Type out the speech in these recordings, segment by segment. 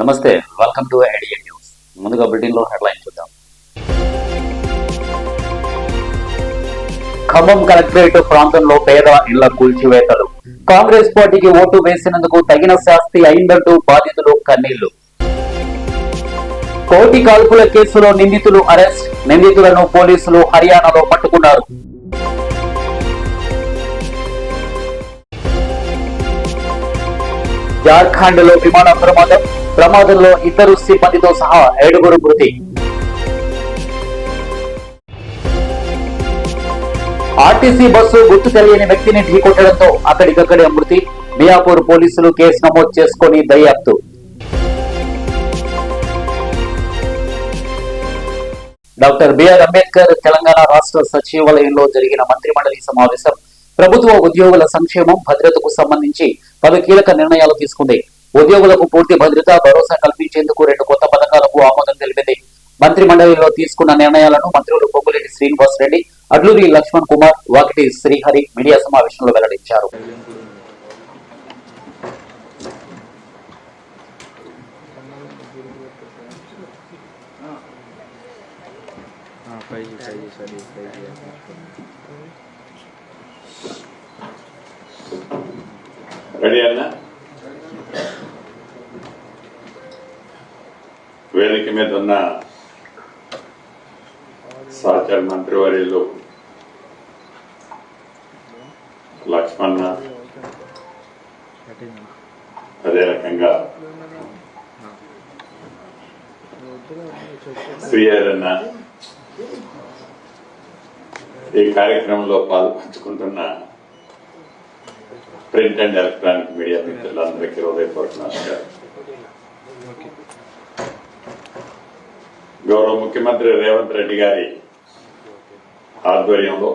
నమస్తే, welcome to ఐడియన్ news. ముందుగా bulletin లో హెడ్లైన్ చూద్దాం. ఖమ్మం కలెక్టరేట్ ప్రాంతంలో పేద ఇళ్ల కూల్చివేతలు. కాంగ్రెస్ పార్టీకి ఓటు వేసినందుకు తగిన శాస్తి అయిందంటూ బాధితులు కన్నీళ్లు. కోటి కాల్పుల కేసులో నిందితులు అరెస్ట్. నిందితులను పోలీసులు హర్యానాలో పట్టుకున్నారు. జార్ఖండ్ లో విమాన ప్రమాదంలో ఇద్దరు సిబ్బందితో సహా 7 మృతి. ఆర్టీసీ బస్సు గుర్తు తెలియని వ్యక్తిని ఢీకొట్టడంతో అక్కడికక్కడే మృతి. మియాపూర్ పోలీసులు కేసు నమోదు చేసుకుని దర్యాప్తు. డాక్టర్ బిఆర్ అంబేద్కర్ తెలంగాణ రాష్ట్ర సచివాలయంలో జరిగిన మంత్రిమండలి సమావేశం ప్రభుత్వ ఉద్యోగుల సంక్షేమం, భద్రతకు సంబంధించి పలు కీలక నిర్ణయాలు తీసుకుంది. ఉద్యోగులకు పూర్తి భద్రత, భరోసా కల్పించేందుకు 2 కొత్త పథకాలకు ఆమోదం తెలిపింది. మంత్రి మండలిలో తీసుకున్న నిర్ణయాలను మంత్రులు పొంగులేటి శ్రీనివాస్ రెడ్డి, అడ్లూరి లక్ష్మణ్ కుమార్, వాకిటి శ్రీహరి మీడియా సమావేశంలో వెల్లడించారు. రెడీ అన్నా? వేదిక మీద ఉన్న సహచర మంత్రివర్యులు లక్ష్మణ్, అదే రకంగా శ్రీహరన్న ఈ కార్యక్రమంలో పాల్పంచుకుంటున్న ప్రింట్ అండ్ ఎలక్ట్రానిక్ మీడియా మిత్రులందరికీ హృదయపూర్వక నమస్కారం. గౌరవ ముఖ్యమంత్రి రేవంత్ రెడ్డి గారి ఆధ్వర్యంలో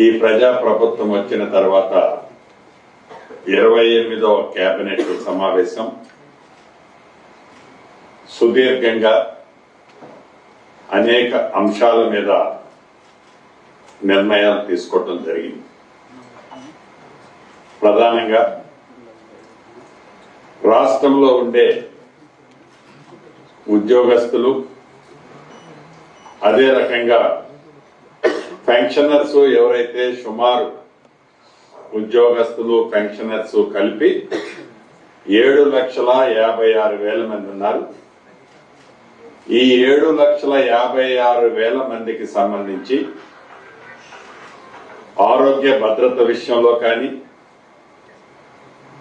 ఈ ప్రజా ప్రభుత్వం వచ్చిన తర్వాత 28వ కేబినెట్ సమావేశం సుదీర్ఘంగా అనేక అంశాల మీద నిర్ణయాలు తీసుకోవటం జరిగింది. ప్రధానంగా రాష్ట్రంలో ఉండే ఉద్యోగస్తులు, అదే రకంగా పెన్షనర్స్ ఎవరైతే సుమారు ఉద్యోగస్తులు పెన్షనర్స్ కలిపి 7,56,000 మంది ఉన్నారు. ఈ 7,56,000 మందికి సంబంధించి ఆరోగ్య భద్రత విషయంలో కానీ,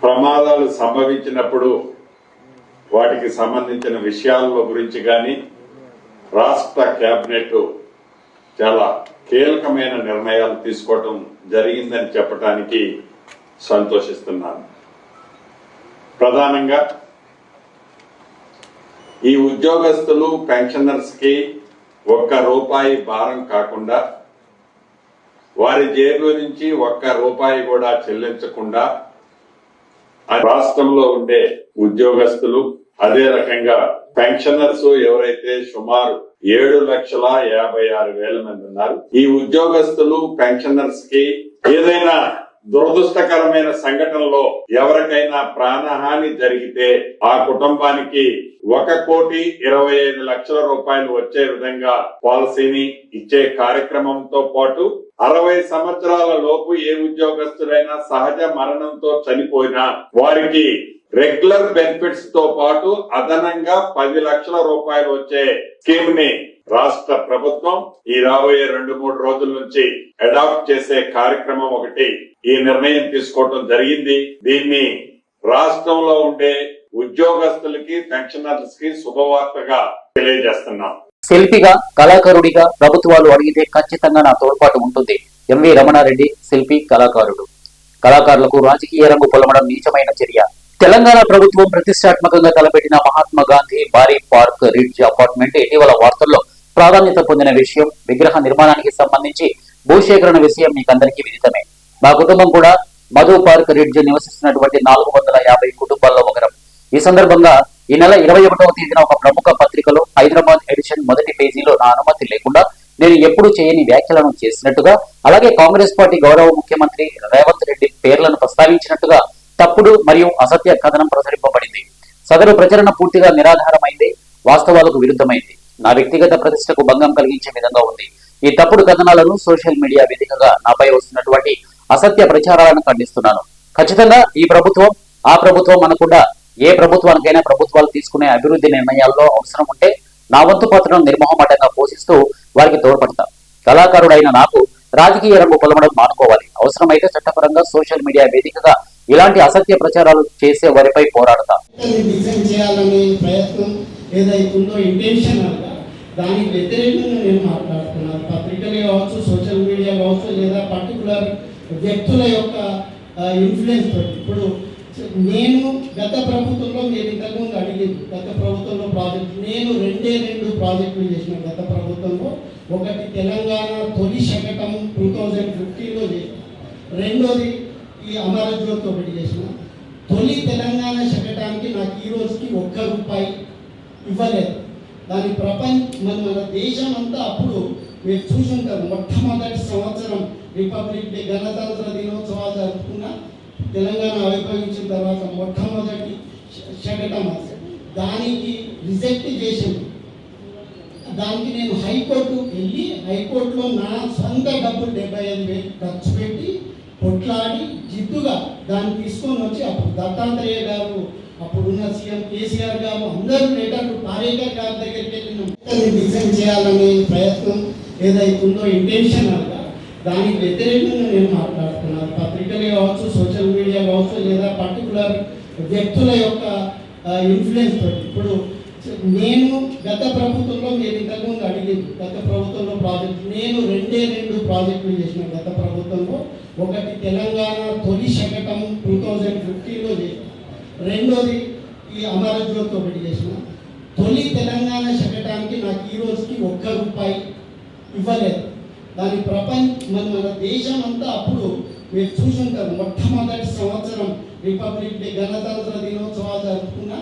ప్రమాదాలు సంభవించినప్పుడు వాటికి సంబంధించిన విషయాల గురించి కానీ రాష్ట్ర కేబినెట్ చాలా కీలకమైన నిర్ణయాలు తీసుకోవటం జరిగిందని చెప్పడానికి సంతోషిస్తున్నాను. ప్రధానంగా ఈ ఉద్యోగస్తులు పెన్షనర్స్ కి ₹1 భారం కాకుండా, వారి జేబుల నుంచి ₹1 కూడా చెల్లించకుండా రాష్ట్రంలో ఉండే ఉద్యోగస్తులు, అదే రకంగా పెన్షనర్స్ ఎవరైతే సుమారు 7,56,000 మంది ఉన్నారు. ఈ ఉద్యోగస్తులు పెన్షనర్స్ కి ఏదైనా దురదృష్టకరమైన సంఘటనలో ఎవరికైనా ప్రాణహాని జరిగితే ఆ కుటుంబానికి ₹1,25,00,000 వచ్చే విధంగా పాలసీని ఇచ్చే కార్యక్రమంతో పాటు 60 సంవత్సరాల లోపు ఏ ఉద్యోగస్తుడైనా సహజ మరణంతో చనిపోయినా వారికి రెగ్యులర్ బెనిఫిట్స్ తో పాటు అదనంగా ₹10 లక్షల వచ్చే స్కీమ్ ని రాష్ట్ర ప్రభుత్వం ఈ రాబోయే 2-3 రోజుల నుంచి అడాప్ట్ చేసే కార్యక్రమం ఒకటి ఈ నిర్ణయం తీసుకోవడం జరిగింది. దీన్ని రాష్ట్రంలో ఉండే ఉద్యోగస్తులకి, పెన్షనర్స్ కి శుభవార్తగా తెలియజేస్తున్నాం. శిల్పిగా, కళాకారుడిగా ప్రభుత్వాలు అడిగితే ఖచ్చితంగా నా తోడ్పాటు ఉంటుంది. ఎంవి రమణారెడ్డి శిల్పి, కళాకారుడు. కళాకారులకు రాజకీయ రంగు పొలమడం నీచమైన చర్య. తెలంగాణ ప్రభుత్వం ప్రతిష్టాత్మకంగా తలపెట్టిన మహాత్మా గాంధీ భారీ పార్క్ రిడ్జ్ అపార్ట్మెంట్ ఇటీవల వార్తల్లో ప్రాధాన్యత పొందిన విషయం. విగ్రహ నిర్మాణానికి సంబంధించి భూసేకరణ విషయం మీకందరికీ విదితమే. మా కుటుంబం కూడా మధు పార్క్ రిడ్జ్ నివసిస్తున్నటువంటి 450 కుటుంబాల్లో ఒకరం. ఈ సందర్భంగా ఈ నెల 21వ తేదీన ఒక ప్రముఖ పత్రికలో హైదరాబాద్ ఎడిషన్ మొదటి పేజీలో నా అనుమతి లేకుండా నేను ఎప్పుడూ చేయని వ్యాఖ్యలను చేసినట్టుగా, అలాగే కాంగ్రెస్ పార్టీ గౌరవ ముఖ్యమంత్రి రేవంత్ రెడ్డి పేర్లను ప్రస్తావించినట్టుగా తప్పుడు మరియు అసత్య కథనం ప్రసరింపబడింది. సదరు ప్రచరణ పూర్తిగా నిరాధారమైంది, వాస్తవాలకు విరుద్ధమైంది, నా వ్యక్తిగత ప్రతిష్టకు భంగం కలిగించే విధంగా ఉంది. ఈ తప్పుడు కథనాలను సోషల్ మీడియా వేదికగా నాపై వస్తున్నటువంటి అసత్య ప్రచారాలను ఖండిస్తున్నాను. ఖచ్చితంగా ఈ ప్రభుత్వం ఆ ప్రభుత్వం అనకుండా ఏ ప్రభుత్వానికైనా ప్రభుత్వాలు తీసుకునే అభివృద్ధి నిర్ణయాల్లో అవసరం ఉంటే నా వంతు పాత్రను నిర్మోహమాటంగా పోషిస్తూ వారికి తోడ్పడతా. కళాకారుడైన నాకు రాజకీయ రంగు పొలమడం మానుకోవాలి. అవసరమైతే చట్టపరంగా సోషల్ మీడియా వేదికగా ఇలాంటి అసత్య ప్రచారాలు చేసే వారిపై పోరాడతా. దానికి వ్యతిరేకంగా నేను మాట్లాడుతున్నాను. పత్రికలు కావచ్చు, సోషల్ మీడియా కావచ్చు, లేదా పర్టికులర్ వ్యక్తుల యొక్క ఇన్ఫ్లుయెన్స్ తోటి. ఇప్పుడు నేను గత ప్రభుత్వంలో మీరు ఇంతకుముందు అడిగింది, గత ప్రభుత్వంలో నేను రెండు ప్రాజెక్టులు చేసిన గత ప్రభుత్వంలో. ఒకటి తెలంగాణ తొలి శకటం 2015లో చేసిన, రెండోది ఈ అమరజ్యోతి ఒకటి చేసిన. తొలి తెలంగాణ శకటానికి నాకు ఈ రోజుకి ₹1 ఇవ్వలేదు. దాని మన దేశం అంతా అప్పుడు మీరు చూసుంటారు, మొట్టమొదటి సంవత్సరం రిపబ్లిక్ డే గణతంత్ర దినోత్సవాలు జరుపుకున్న తెలంగాణ ఆవిర్భవించిన తర్వాత మొట్టమొదటి శకటం దానికి రిజెక్ట్ చేసింది. దానికి నేను హైకోర్టు వెళ్ళి హైకోర్టులో నా సొంత డబ్బులు 75,000 ఖర్చు పెట్టి కొట్లాడి జిద్దుగా దాన్ని తీసుకొని వచ్చి అప్పుడు దత్తాత్రేయ గారు, అప్పుడున్న సీఎం కేసీఆర్ గారు అందరూ లేటర్లు పారేకర్ గారి దగ్గరికి వెళ్ళినాం. డిజైన్ చేయాలనే ప్రయత్నం ఏదైతుందో ఇంటెన్షనల్గా దానికి వ్యతిరేకంగా నేను మాట్లాడుతున్నాను. పత్రికలు కావచ్చు, సోషల్ మీడియా కావచ్చు, లేదా పర్టికులర్ వ్యక్తుల యొక్క ఇన్ఫ్లుయెన్స్ తోటి. ఇప్పుడు నేను గత ప్రభుత్వంలో మీరు ఇంతకుముందు అడిగింది, గత ప్రభుత్వంలో నేను రెండు ప్రాజెక్టులు చేసిన గత ప్రభుత్వంలో. ఒకటి తెలంగాణ తొలి శకటం 2015లో చేసిన, రెండోది ఈ అమరజ్యోతి ఒకటి చేసిన. తొలి తెలంగాణ శకటానికి నాకు ఈ రోజుకి ₹1 ఇవ్వలేదు. దాని మన దేశం అంతా అప్పుడు మీరు చూసుంటారు, మొట్టమొదటి సంవత్సరం రిపబ్లిక్ డే గణతంత్ర దినోత్సవాలు జరుపుకున్న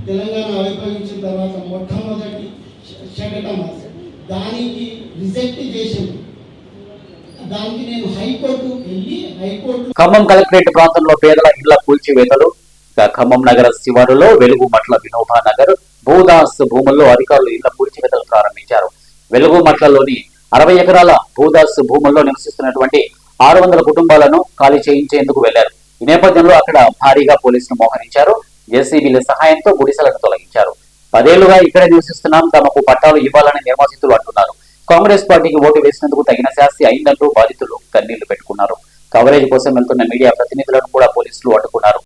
తెలంగాణ ఆవిర్భవించిన తర్వాత మొట్టమొదటి శకటం దానికి రిజెక్ట్ చేసింది. దానికి నేను హైకోర్టు వెళ్ళి ఖమ్మం కలెక్టరేట్ ప్రాంతంలో పేదల ఇళ్ల కూల్చివేతలు. ఖమ్మం నగర శివారులో వెలుగుమట్ల వినోబా నగర్, భూదాస్ భూముల్లో అధికారులు ఇళ్ల కూల్చివేతలు ప్రారంభించారు. వెలుగుమట్లలోని 60 ఎకరాల భూదాస్ భూముల్లో నివసిస్తున్నటువంటి 600 కుటుంబాలను ఖాళీ చేయించేందుకు వెళ్లారు. ఈ నేపథ్యంలో అక్కడ భారీగా పోలీసులు మోహరించారు. జేసీబీల సహాయంతో గుడిసెలను తొలగించారు. 10 ఏళ్లుగా ఇక్కడే నివసిస్తున్నాం, తమకు పట్టాలు ఇవ్వాలని నిర్వాసితులు అంటున్నారు. కాంగ్రెస్ పార్టీకి ఓటు వేసినందుకు తగిన శాస్తి అయిందంటూ బాధితులు కన్నీళ్లు పెట్టుకున్నారు. కవరేజ్ కోసం వెళ్తున్న మీడియా ప్రతినిధులను కూడా పోలీసులు అడ్డుకున్నారు.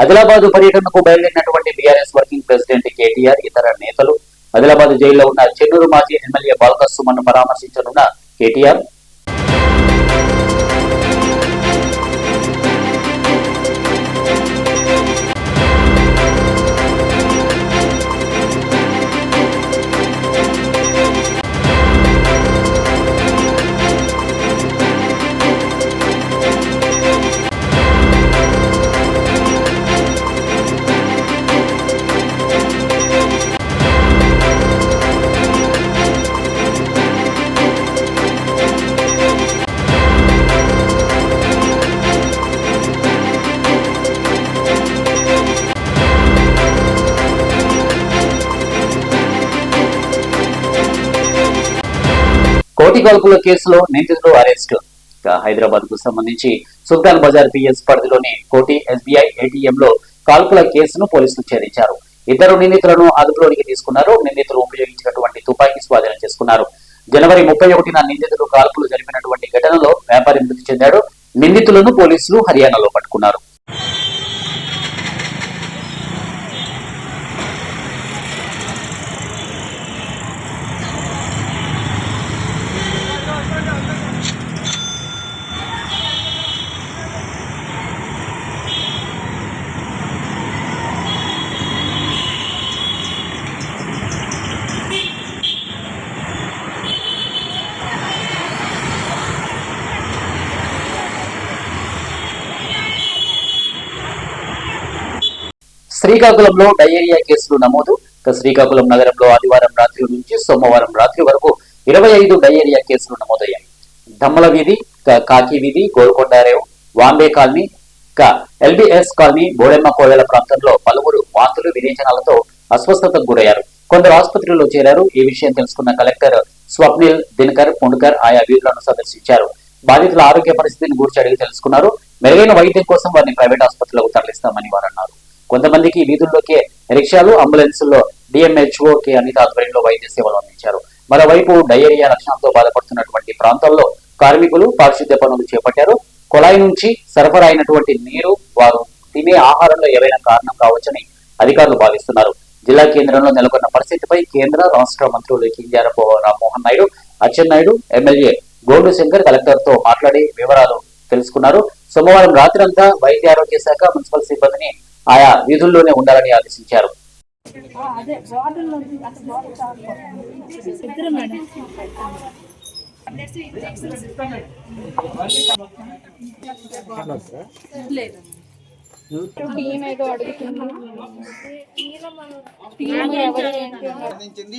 ఆదిలాబాద్ పర్యటనకు బయలుదేరినటువంటి బీఆర్ఎస్ వర్కింగ్ ప్రెసిడెంట్ కేటీఆర్, ఇతర నేతలు ఆదిలాబాద్ జైల్లో ఉన్న చెన్నూరు మాజీ ఎమ్మెల్యే బాల్క సుమన్ను పరామర్శించనున్న కేటీఆర్ కోటి కాల్పుల కేసులో నిందితులు అరెస్టు. హైదరాబాద్ కు సంబంధించి సుల్తాన్ బజార్ పిఎస్ పరిధిలోని కోటి ఎస్బీఐ ఏటీఎంలో కాల్పుల కేసును పోలీసులు ఛేదించారు. 2 నిందితులను అదుపులోనికి తీసుకున్నారు. నిందితులు ఉపయోగించినటువంటి తుపాకీ స్వాధీనం చేసుకున్నారు. జనవరి 31న నిందితులు కాల్పులు జరిపినటువంటి ఘటనలో వ్యాపారి మృతి చెందాడు. నిందితులను పోలీసులు హర్యానాలో పట్టుకున్నారు. శ్రీకాకుళంలో డయేరియా కేసులు నమోదు. శ్రీకాకుళం నగరంలో ఆదివారం రాత్రి నుంచి సోమవారం రాత్రి వరకు 25 డయేరియా కేసులు నమోదయ్యాయి. దమ్మల వీధి, కాకి వీధి, గోల్కొండ రేవ్, Vambay colony, LBS colony, Bodemma కోవెల ప్రాంతంలో పలువురు వాంతులు విరేచనాలతో అస్వస్థతకు గురయ్యారు. కొందరు ఆసుపత్రిలో చేరారు. ఈ విషయం తెలుసుకున్న కలెక్టర్ స్వప్నిల్ దినకర్ పుండ్కర్ ఆయా వీధులను సందర్శించారు. బాధితుల ఆరోగ్య పరిస్థితిని గూర్చి అడిగి తెలుసుకున్నారు. మెరుగైన వైద్యం కోసం వారిని ప్రైవేట్ ఆసుపత్రులకు తరలిస్తామని వారు అన్నారు. కొంతమందికి వీధుల్లోకే రిక్షాలు, అంబులెన్సుల్లో డిఎంహెచ్ఓ కె అనిత ఆధ్వర్యంలో వైద్య సేవలు అందించారు. మరోవైపు డయేరియా లక్షణాలతో బాధపడుతున్నటువంటి ప్రాంతాల్లో కార్మికులు పారిశుద్ధ్య పనులు చేపట్టారు. కొలాయి నుంచి సరఫరా అయినటువంటి నీరు వారు తినే ఆహారంలో ఏవైనా కారణం కావచ్చని అధికారులు భావిస్తున్నారు. జిల్లా కేంద్రంలో నెలకొన్న పరిస్థితిపై కేంద్ర రాష్ట్ర మంత్రులు కింజారపు రామ్మోహన్ నాయుడు, అచ్చెన్నాయుడు, ఎమ్మెల్యే గోండు శంకర్ కలెక్టర్ తో మాట్లాడి వివరాలు తెలుసుకున్నారు. సోమవారం రాత్రంతా వైద్య ఆరోగ్య శాఖ, మున్సిపల్ సిబ్బందిని ఆయా వీధుల్లోనే ఉండాలని ఆదేశించారు.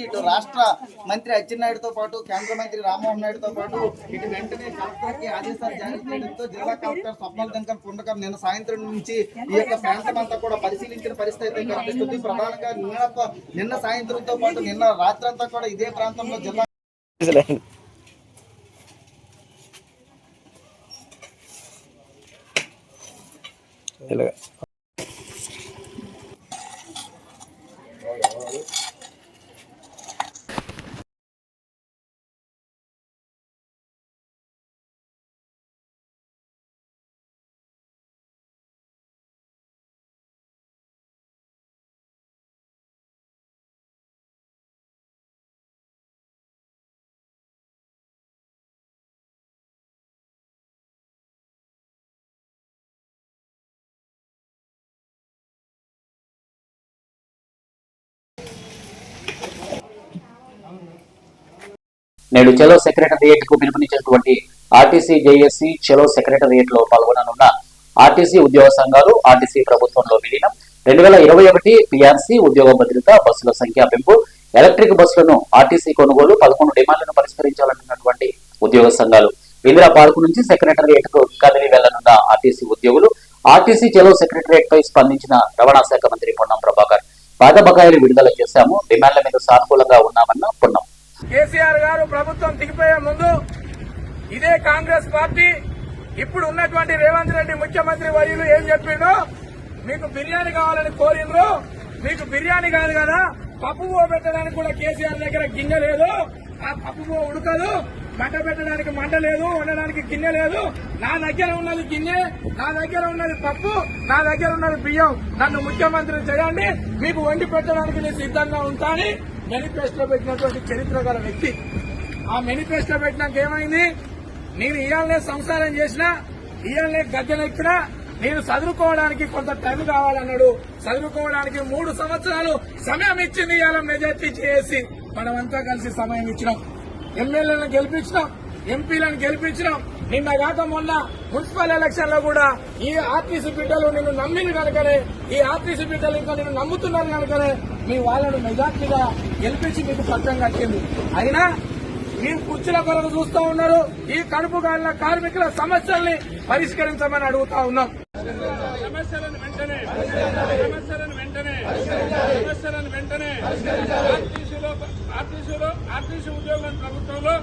ఇటు రాష్ట్ర మంత్రి అచ్చెన్నాయుడుతో పాటు కేంద్ర మంత్రి రామ్మోహన్ నాయుడుతో పాటు ఇటు వెంటనే కలెక్టర్కి ఆదేశాలు జారీ చేయడంతో జిల్లా కలెక్టర్ స్వప్నిల్ దినకర్ పుండ్కర్ నిన్న సాయంత్రం నుంచి ఈ యొక్క ప్రాంతం అంతా కూడా పరిశీలించిన పరిస్థితి కనిపిస్తుంది. ప్రధానంగా నిన్న సాయంత్రంతో పాటు నిన్న రాత్రంతా కూడా ఇదే ప్రాంతంలో జిల్లా నేడు చలో సెక్రటరియట్ కు పిలుపునిచ్చినటువంటి ఆర్టీసీ జేఏసీ చలో సెక్రటరియట్ లో పాల్గొననున్న ఆర్టీసీ ఉద్యోగ సంఘాలు, ఆర్టీసీ ప్రభుత్వంలో విలీనం, 2021 పిఆర్సీ ఉద్యోగ భద్రత, బస్సుల సంఖ్య పెంపు, ఎలక్ట్రిక్ బస్సులను ఆర్టీసీ కొనుగోలు, 11 డిమాండ్లను పరిష్కరించాలంటున్నటువంటి ఉద్యోగ సంఘాలు. ఇందిరా పార్కు నుంచి సెక్రటరియట్ కు కదిలి వెళ్లనున్న ఆర్టీసీ ఉద్యోగులు. ఆర్టీసీ చలో సెక్రటరియట్ పై స్పందించిన రవాణా శాఖ మంత్రి పొన్నం ప్రభాకర్, పాత బకాయిలు విడుదల చేశాము, డిమాండ్ల మీద సానుకూలంగా ఉన్నామన్న పొన్నం. కేసీఆర్ గారు ప్రభుత్వం దిగిపోయే ముందు ఇదే కాంగ్రెస్ పార్టీ ఇప్పుడు ఉన్నటువంటి రేవంత్ రెడ్డి ముఖ్యమంత్రి వర్యులు ఏం చెప్పిండో, మీకు బిర్యానీ కావాలని కోరిండ్రు, మీకు బిర్యానీ కాదు కదా పప్పు పెట్టడానికి కూడా కేసీఆర్ దగ్గర గిన్నె లేదు, ఆ పప్పు ఉడకదు, మంట పెట్టడానికి మంట లేదు, వండడానికి గిన్నె లేదు, నా దగ్గర ఉన్నది గిన్నె, నా దగ్గర ఉన్నది పప్పు, నా దగ్గర ఉన్నది బియ్యం, నన్ను ముఖ్యమంత్రి చేయండి, మీకు వండి పెట్టడానికి నేను సిద్ధంగా ఉంటానని మేనిఫెస్టో పెట్టినటువంటి చరిత్ర గల వ్యక్తి. ఆ మేనిఫెస్టో పెట్టినాక ఏమైంది, నేను ఇయాలనే సంసారం చేసినా, ఇయాలనే గద్దెనెక్కినా, నేను చదువుకోవడానికి కొంత టైం కావాలన్నాడు. చదువుకోవడానికి 3 సంవత్సరాలు సమయం ఇచ్చింది ఇవాళ మెజార్టీ చేసి మనమంతా కలిసి సమయం ఇచ్చినాం. ఎమ్మెల్యేలను గెలిపించినాం, ఎంపీలను గెలిపించినాం. నిన్న కాక మొన్న మున్సిపల్ ఎలక్షన్ లో కూడా ఈ ఆర్టీసీ బిడ్డలు నిన్ను నమ్మింది కనుకనే, ఈ ఆర్టీసీ బిడ్డలు ఇంకా నిన్ను నమ్ముతున్నారు కనుకనే మీ వాళ్ళను మెజార్టీగా గెలిపించి మీకు పట్టం కట్టింది. అయినా ఈ కుర్చీల కొరకు చూస్తూ ఉన్నారు. ఈ కడుపు కాలిన కార్మికుల సమస్యల్ని పరిష్కరించమని అడుగుతా ఉన్నాం. సమస్యలను వెంటనే ఆర్టీసీ ఉద్యోగులను ప్రభుత్వంలో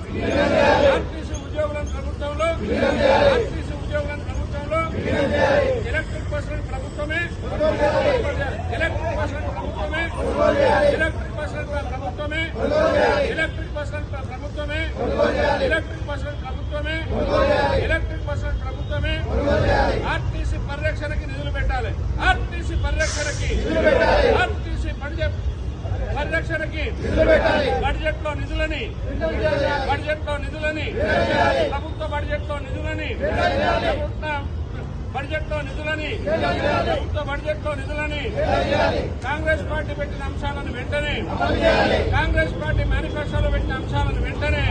ఎలక్ట్రిక్ బస్సులను ప్రభుత్వమే ఆర్టీసీ పరిరక్షణకి నిధులు పెట్టాలి. ఆర్టీసీ పరిరక్షణకి బడ్జెట్ లో నిధులని ప్రభుత్వ బడ్జెట్ లో నిధులని కాంగ్రెస్ పార్టీ పెట్టిన అంశాలను వెంటనే, కాంగ్రెస్ పార్టీ మేనిఫెస్టోలో పెట్టిన అంశాలను వెంటనే,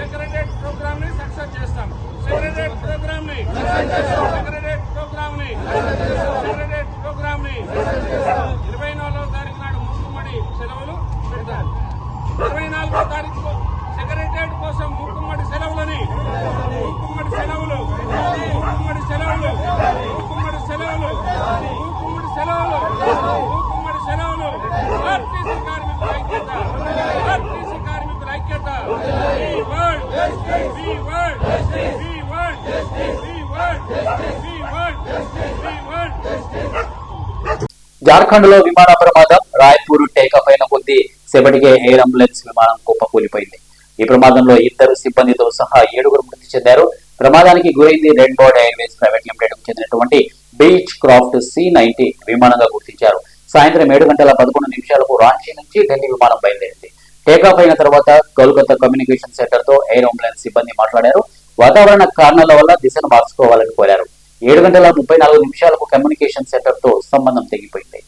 సెక్రటరియట్ ప్రోగ్రామ్ ని సక్సెస్ చేస్తాం. సెక్రటరియట్ ప్రోగ్రామ్ ని జార్ఖండ్ లో విమాన ప్రమాదం. రాయ్పూర్ టేకాఫ్ అయిన కొద్దీ సేపటికే ఎయిర్ అంబులెన్స్ విమానం కుప్పకూలిపోయింది. ఈ ప్రమాదంలో 2 సిబ్బందితో సహా 7 మృతి చెందారు. ప్రమాదానికి గురైంది red bird Airways private limited కు చెందినటువంటి బీచ్ క్రాఫ్ట్ C-90 విమానంగా గుర్తించారు. సాయంత్రం 7:11 రాంచీ నుంచి ఢిల్లీ విమానం బయలుదేరింది. టేకాఫ్ అయిన తర్వాత కోల్కతా కమ్యూనికేషన్ సెంటర్ తో ఎయిర్ అంబులెన్స్ సిబ్బంది మాట్లాడారు. వాతావరణ కారణాల వల్ల దిశను మార్చుకోవాలని కోరారు. 7:34 కమ్యూనికేషన్ సెంటర్ తో సంబంధం తెగిపోయింది.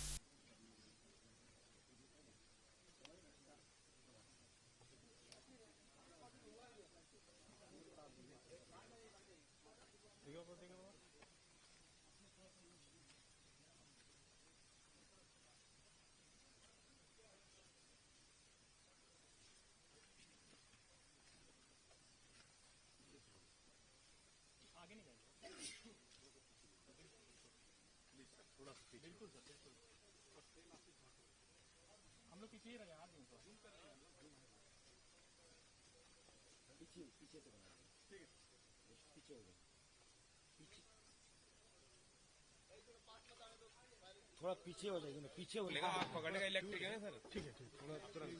थोड़ा पीछे हो जाएगी ना, पीछे हो जाएगा, आप पकड़ेगा इलेक्ट्रिक है ना सर, ठीक है, थोड़ा तुरंत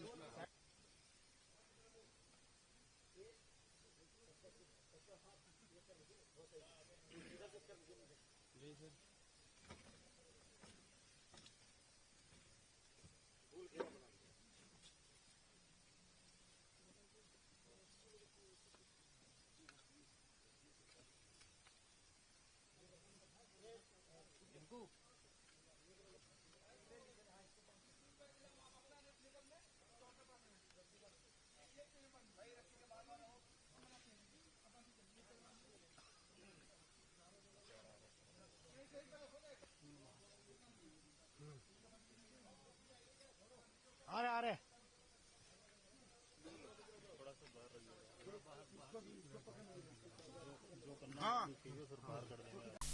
आ रहे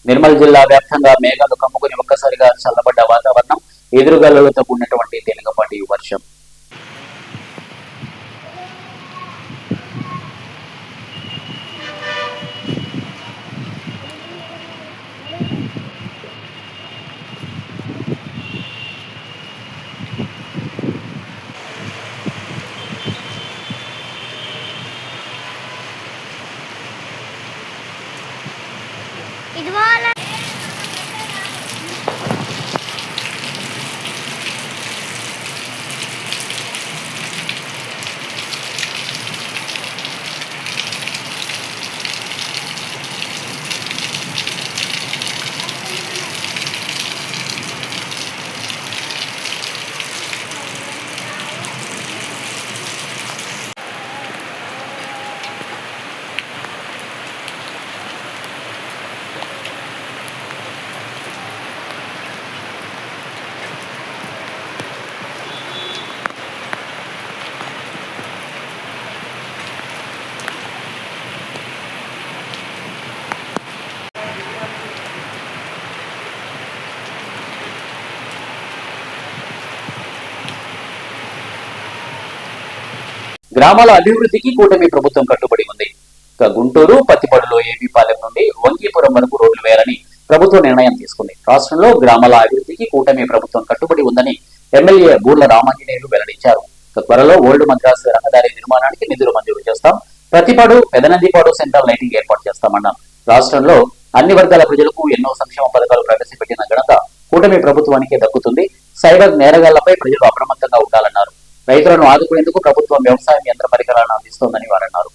నిర్మల్ జిల్లా వ్యాప్తంగా మేఘాలు కమ్ముకుని ఒక్కసారిగా చల్లబడ్డ వాతావరణం, ఎదురుగాలులతో కూడినటువంటి తేలికపాటి వర్షం. గ్రామాల అభివృద్ధికి కూటమి ప్రభుత్వం కట్టుబడి ఉంది. గుంటూరు పత్తిపాడులో ఏబీపాలెం నుండి వంకీపురం వరకు రోడ్లు వేయాలని ప్రభుత్వం నిర్ణయం తీసుకుంది. రాష్ట్రంలో గ్రామాల అభివృద్ధికి కూటమి ప్రభుత్వం కట్టుబడి ఉందని ఎమ్మెల్యే బూర్ల రామాంజనేయులు వెల్లడించారు. త్వరలో ఓల్డ్ మద్రాస్ రహదారి నిర్మాణానికి నిధులు మంజూరు చేస్తాం. ప్రతిపాడు పెదనందిపాడు సెంట్రల్ లైటింగ్ ఏర్పాటు చేస్తామన్నాం. రాష్ట్రంలో అన్ని వర్గాల ప్రజలకు ఎన్నో సంక్షేమ పథకాలు ప్రవేశపెట్టిన ఘనత కూటమి ప్రభుత్వానికే దక్కుతుంది. సైబర్ నేరగాళ్లపై ప్రజలు అప్రమత్తంగా ఉండాలన్నారు. రైతులను ఆదుకునేందుకు ప్రభుత్వం వ్యవసాయం యంత్ర పరికరాలను అందిస్తోందని వారన్నారు.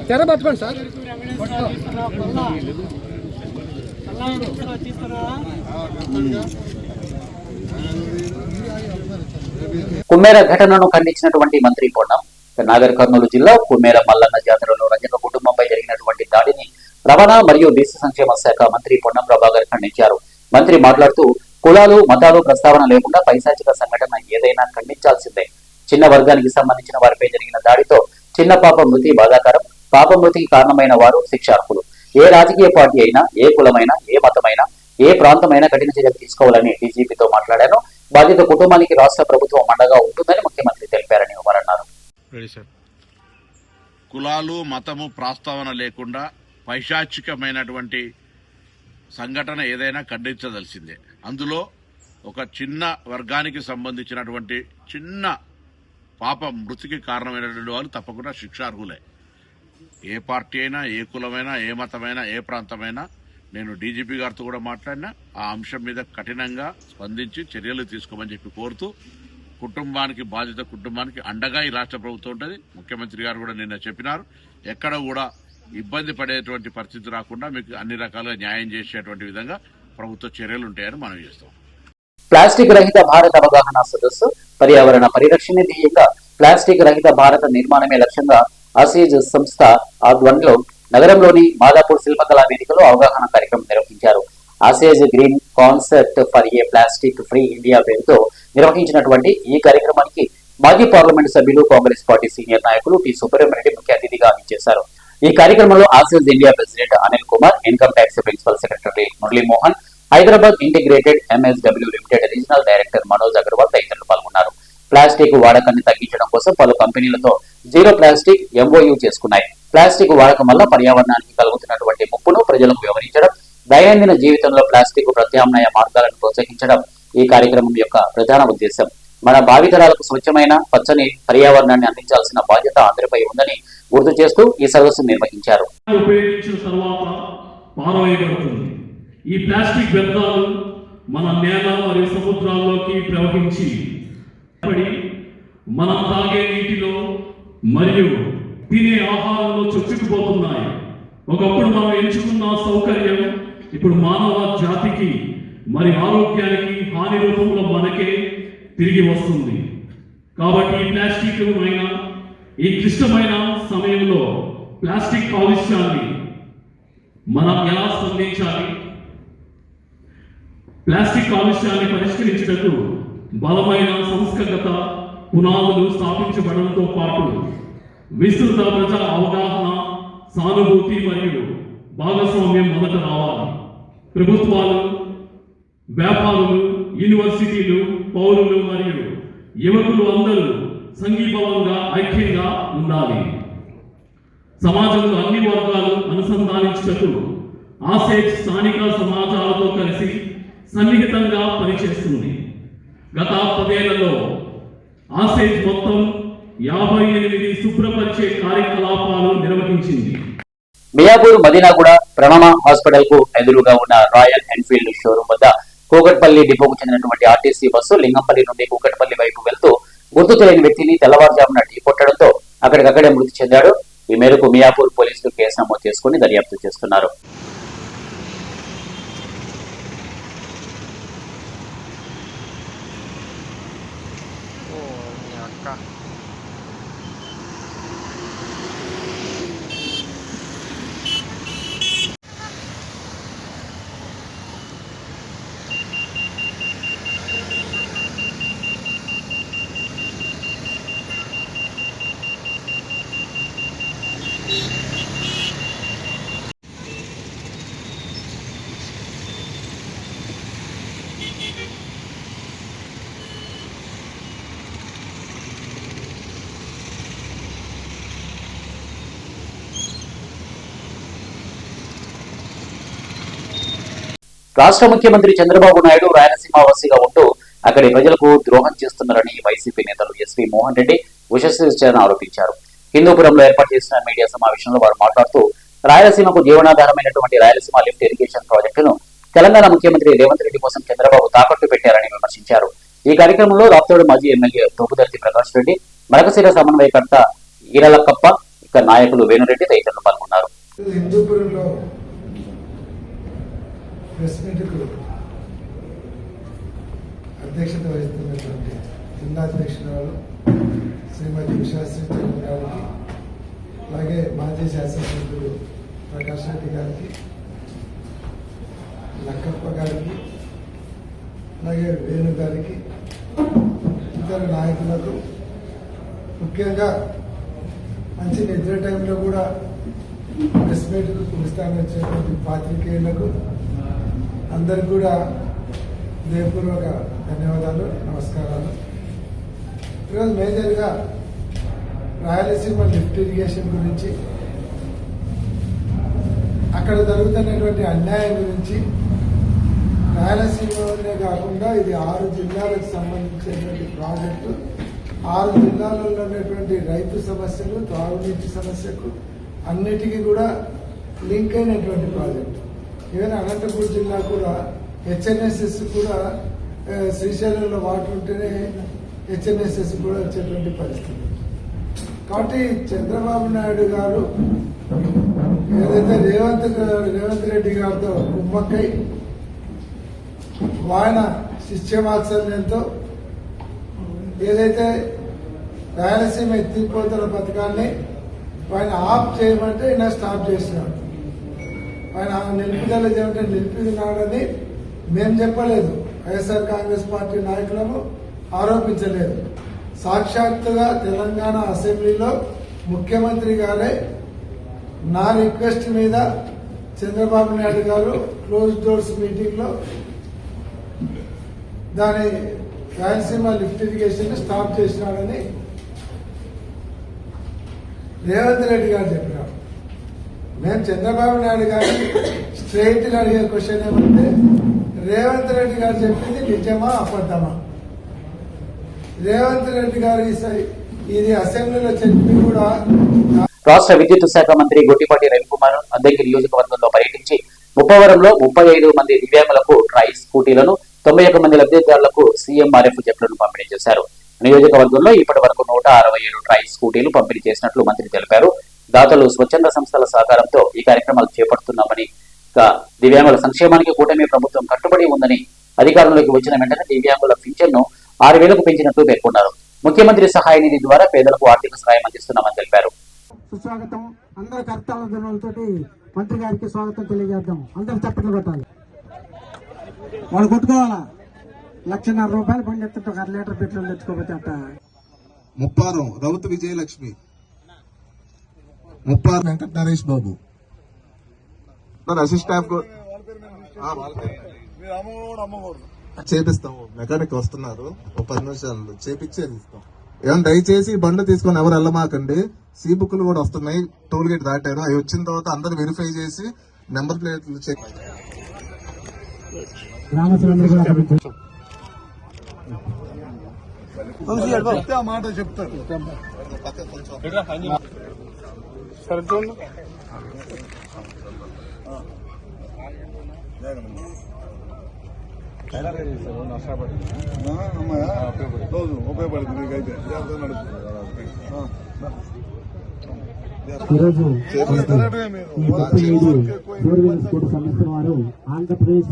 తెర పట్టుకోండి సార్. కుమ్మేర ఘటనను ఖండించినటువంటి మంత్రి పొన్నం, నాగర్ కర్నూలు జిల్లా కుమ్మేర మల్లన్న జాతరలో రజక కుటుంబంపై జరిగినటువంటి దాడిని రవాణా మరియు బీసీ సంక్షేమ శాఖ మంత్రి పొన్నం ప్రభాకర్ ఖండించారు. మంత్రి మాట్లాడుతూ కులాలు మతాలు ప్రస్తావన లేకుండా పైశాచిక సంఘటన ఏదైనా ఖండించాల్సిందే. చిన్న వర్గానికి సంబంధించిన వారిపై జరిగిన దాడితో చిన్న పాప మృతి బాధాకరం. పాప మృతికి కారణమైన వారు శిక్షార్హులు. ఏ రాజకీయ పార్టీ అయినా, ఏ కులమైనా, ఏ మతమైనా ఏ ప్రాంతమైనా కఠిన చర్యలు తీసుకోవాలని డీజీపీతో మాట్లాడాను. బాధిత కుటుంబానికి రాష్ట్ర ప్రభుత్వం అండగా ఉంటుందని ముఖ్యమంత్రి తెలిపారని వారు అన్నారు. కులాలు మతము ప్రస్తావన లేకుండా పైశాచికమైనటువంటి సంఘటన ఏదైనా ఖండించదలసిందే. అందులో ఒక చిన్న వర్గానికి సంబంధించినటువంటి చిన్న పాప మృతికి కారణమైనటువంటి వాళ్ళు తప్పకుండా శిక్షార్హులే. ఏ పార్టీ అయినా, ఏ కులమైనా, ఏ మతమైనా, ఏ ప్రాంతమైనా నేను డీజీపీ గారితో కూడా మాట్లాడినా ఆ అంశం మీద కఠినంగా స్పందించి చర్యలు తీసుకోమని చెప్పి కోరుతూ కుటుంబానికి, బాధిత కుటుంబానికి అండగా ఈ రాష్ట్ర ప్రభుత్వం ఉంటుంది. ముఖ్యమంత్రి గారు కూడా నిన్న చెప్పినారు, ఎక్కడ కూడా ఇబ్బంది పడేటువంటి పరిస్థితి రాకుండా మీకు అన్ని రకాలుగా న్యాయం చేసేటువంటి విధంగా ప్రభుత్వ చర్యలు ఉంటాయని మనం చేస్తాం. ప్లాస్టిక్ రహిత భారత అవగాహన సదస్సు, పర్యావరణ పరిరక్షణ ధ్యేయంగా ప్లాస్టిక్ రహిత భారత నిర్మాణమే లక్ష్యంగా అసీజ్ సంస్థ ఆధ్వర్యంలో నగరంలోని మాదాపూర్ శిల్పకళా వేదికలో అవగాహన కార్యక్రమం నిర్వహించారు. ASEZ green concept for a plastic free India పేరుతో నిర్వహించినటువంటి ఈ కార్యక్రమానికి మాజీ పార్లమెంట్ సభ్యులు, కాంగ్రెస్ పార్టీ సీనియర్ నాయకులు టి సుబ్రహ్మణ్యరెడ్డి ముఖ్య అతిథిగా ఇచ్చేశారు. ఈ కార్యక్రమంలో ASEZ India president Anil Kumar, income tax principal secretary Muralimohan, Hyderabad integrated MSW limited regional director Manoj Agarwal తదితరులు పాల్గొన్నారు. ప్లాస్టిక్ వాడకాన్ని తగ్గించడం కోసం పలు కంపెనీలతో జీరో ప్లాస్టిక్ ఎంఓయూ చేసుకున్నాయి. ప్లాస్టిక్ వాడకం వల్ల పర్యావరణానికి కలుగుతున్నటువంటి ముప్పును ప్రజలకు వివరించడం, దైనందిన జీవితంలో ప్లాస్టిక్ ప్రత్యామ్నాయ మార్గాలను ప్రోత్సహించడం ఈ కార్యక్రమం యొక్క ప్రధాన ఉద్దేశం. మన భావితరాలకు స్వచ్ఛమైన పచ్చని పర్యావరణాన్ని అందించాల్సిన బాధ్యత అందరిపై ఉందని గుర్తు చేస్తూ ఈ సదస్సు నిర్వహించారు. ఈ ప్లాస్టిక్ వ్యర్థాలు మన నేల మరియు సముద్రాల్లోకి ప్రవహించి మనం తాగే నీటిలో మరియు తినే ఆహారంలో చొచ్చుకుపోతున్నాయి. ఒకప్పుడు మనం ఎంచుకున్న సౌకర్యం ఇప్పుడు మానవ జాతికి మరి ఆరోగ్యానికి హాని రూపంలో మనకే తిరిగి వస్తుంది. కాబట్టి ఈ ప్లాస్టిక్ ఈ క్లిష్టమైన సమయంలో ప్లాస్టిక్ కాలుష్యాన్ని మనం ఎలా స్పందించాలి, ప్లాస్టిక్ కాలుష్యాన్ని పరిష్కరించుటకు బలమైన సంస్కృత పునాదులు స్థాపించబడంతో పాటు విస్తృత ప్రజల అవగాహన, సానుభూతి మరియు భాగస్వామ్యం మొదట రావాలి. ప్రభుత్వాలు, వ్యాపారులు, యూనివర్సిటీలు, పౌరులు మరియు యువకులు అందరూ సంఘీభావంగా ఐక్యంగా ఉండాలి. సమాజంలో అన్ని వర్గాలు అనుసంధానించుటకు ఆసేజ్ స్థానిక సమాజాలతో కలిసి సన్నిహితంగా పనిచేస్తుంది. గత 10 ఏళ్లలో ఆసేజ్ మొత్తం 58 శుభ్రపరిచే కార్యకలాపాలు నిర్వహించింది. మియాపూర్ మదీనాగూడ ప్రణమ హాస్పిటల్ కు ఎదురుగా ఉన్న రాయల్ ఎన్ఫీల్డ్ షోరూమ్ వద్ద కూకట్పల్లి డిపోకు చెందినటువంటి ఆర్టీసీ బస్సు లింగంపల్లి నుండి కూకట్పల్లి వైపు వెళ్తూ గుర్తు తెలియని వ్యక్తిని తెల్లవారుజామున ఢీకొట్టడంతో అక్కడికక్కడే మృతి చెందాడు. ఈ మేరకు మియాపూర్ పోలీసులు కేసు నమోదు చేసుకుని దర్యాప్తు చేస్తున్నారు. రాష్ట్ర ముఖ్యమంత్రి చంద్రబాబు నాయుడు రాయలసీమ వాసిగా ఉంటూ అక్కడి ప్రజలకు ద్రోహం చేస్తున్నారని వైసీపీ నేతలు ఎస్పీ మోహన్ రెడ్డి, ఉషశ్రీచరణ్ ఆరోపించారు. హిందూపురంలో ఏర్పాటు చేసిన మీడియా సమావేశంలో వారు మాట్లాడుతూ రాయలసీమకు జీవనాధారమైనటువంటి రాయలసీమ లిఫ్ట్ ఇరిగేషన్ ప్రాజెక్టును తెలంగాణ ముఖ్యమంత్రి రేవంత్ రెడ్డి కోసం చంద్రబాబు తాకట్టు పెట్టారని విమర్శించారు. ఈ కార్యక్రమంలో రాప్తోడు మాజీ ఎమ్మెల్యే తోపుదర్తి ప్రకాష్ రెడ్డి, మరకశిర సమన్వయకర్త ఈరలక్కప్ప, ఇక నాయకులు వేణురెడ్డి తదితరులు పాల్గొన్నారు. ప్రెస్ మీట్కు అధ్యక్షత వహిస్తున్నటువంటి జిల్లా అధ్యక్షురాలు శ్రీమతి ఉషశ్రీచరణ్ గారికి, అలాగే మాజీ శాసనసభ్యులు ప్రకాష్ రెడ్డి గారికి, లక్కప్ప గారికి, అలాగే వేణు గారికి, ఇతర నాయకులకు, ముఖ్యంగా మంచి నిద్ర టైంలో కూడా ప్రెస్ మీట్కు పిలుస్తానని వచ్చినటువంటి పాత్రికేయులకు అందరికి కూడా హృదయపూర్వక ధన్యవాదాలు, నమస్కారాలు. ఈరోజు మేజర్గా రాయలసీమ లిఫ్ట్ ఇరిగేషన్ గురించి, అక్కడ జరుగుతున్నటువంటి అన్యాయం గురించి, రాయలసీమలోనే కాకుండా ఇది 6 జిల్లాలకు సంబంధించినటువంటి ప్రాజెక్టు, 6 జిల్లాలలో ఉన్నటువంటి రైతు సమస్యలు, త్రాగునీటి సమస్యకు అన్నిటికీ కూడా లింక్ అయినటువంటి ప్రాజెక్టు. ఈవెన్ అనంతపూర్ జిల్లా కూడా హెచ్ఎన్ఎస్ఎస్ కూడా శ్రీశైలంలో వాటర్ ఉంటేనే హెచ్ఎన్ఎస్ఎస్ కూడా వచ్చేటువంటి పరిస్థితి. కాబట్టి చంద్రబాబు నాయుడు గారు ఏదైతే రేవంత్ రెడ్డి గారితో కుమ్మక్కై ఆయన శిష్యవాత్సల్యంతో ఏదైతే రాయలసీమ ఎత్తిపోతల పథకాన్ని ఆయన ఆఫ్ చేయమంటే ఈయన స్టాప్ చేసినాడు. ఆయన నిలుపుదల చేయమంటే నిలిపినాడని మేము చెప్పలేదు, వైఎస్ఆర్ కాంగ్రెస్ పార్టీ నాయకులను ఆరోపించలేదు. సాక్షాత్తుగా తెలంగాణ అసెంబ్లీలో ముఖ్యమంత్రి గారే నా రిక్వెస్ట్ మీద చంద్రబాబు నాయుడు గారు క్లోజ్ డోర్స్ మీటింగ్ లో దాని రాయలసీమ లిఫ్ట్ ఇరిగేషన్ స్టాప్ చేసినాడని రేవంత్ రెడ్డి గారు చెప్పినారు. మేము చంద్రబాబు నాయుడు గారిని స్ట్రైట్ గా అడిగే క్వశ్చన్ ఏమంటే, రేవంత్ రెడ్డి గారు చెప్పింది నిజమా అబద్ధమా? రేవంత్ రెడ్డి గారు ఇది అసెంబ్లీలో చెప్పి కూడా. రాష్ట్ర విద్యుత్ శాఖ మంత్రి గొట్టిపాటి రవికుమార్ అద్దెకి నియోజకవర్గంలో పర్యటించి ముప్పవరంలో 35 మంది దివ్యాంగులకు ట్రై స్కూటీలను, 91 మంది లబ్ధిదారులకు సీఎంఆర్ఎఫ్ చెట్లను పంపిణీ చేశారు. నియోజకవర్గంలో ఇప్పటి వరకు 167 ట్రై స్కూటీలు పంపిణీ చేసినట్లు మంత్రి తెలిపారు. దాతలు, స్వచ్ఛంద సంస్థల సహకారంతో ఈ కార్యక్రమాలు చేపడుతున్నామని, దివ్యాంగుల సంక్షేమానికి కూటమి ప్రభుత్వం కట్టుబడి ఉందని, అధికారంలోకి వచ్చిన వెంటనే దివ్యాంగుల పింఛన్ను 6,000కు పెంచినట్లు పేర్కొన్నారు. ముఖ్యమంత్రి సహాయ నిధి ద్వారా పేదలకు ఆర్థిక సహాయం అందిస్తున్నామని తెలిపారు. సుస్వాగతం. అందరి కర్తాల దినాలతోటి మంత్రి గారికి స్వాగతం తెలియజేద్దాం. అందరూ చప్పట్లు కొట్టాలి. వాళ్ళు కొట్టుకోవాలా. 1,50,000 రూపాయలు బండి ఎత్తుంటే 1 లీటర్ పెట్రోల్ తెచ్చుకోకపోతే అట్ట. ముప్పారం రౌతు విజయలక్ష్మి, ముప్పారం వెంకట నరేష్ బాబు, అసిస్టాఫ్ చేపిస్తాము. మెకానిక్ వస్తున్నారు, ఒక 10 నిమిషాలు చేపించేది ఇస్తాం. ఏమన్నా దయచేసి బండ్లు తీసుకొని ఎవరు వెళ్ళమాకండి. సీ బుక్లు కూడా వస్తున్నాయి, టోల్ గేట్ దాటారు. అవి వచ్చిన తర్వాత అందరు వెరిఫై చేసి నెంబర్ ప్లేట్లు చెక్. మాట చెప్తారు. ఈరోజు ఆంధ్రప్రదేశ్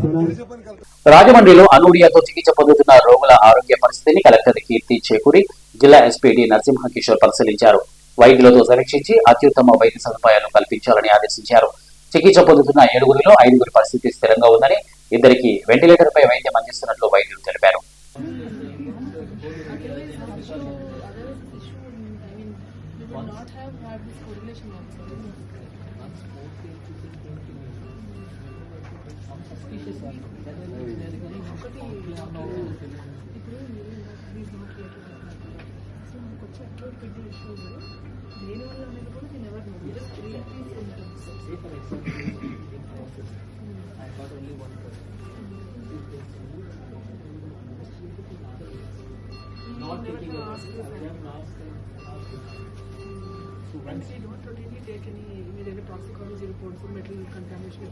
రాజమండ్రిలో అనూరియాతో చికిత్స పొందుతున్న రోగుల ఆరోగ్య పరిస్థితిని కలెక్టర్ కీర్తి చేకూరి, జిల్లా ఎస్పీ డి నరసింహ కిషోర్ పరిశీలించారు. వైద్యులతో సమీక్షించి అత్యుత్తమ వైద్య సదుపాయాలు కల్పించాలని ఆదేశించారు. చికిత్స పొందుతున్న 7గురిలో 5గురి పరిస్థితి స్థిరంగా ఉందని, 2కి వెంటిలేటర్ పై వైద్యం అందిస్తున్నట్లు వైద్యులు తెలిపారు. We don't routinely take any toxicology reports for metal contamination.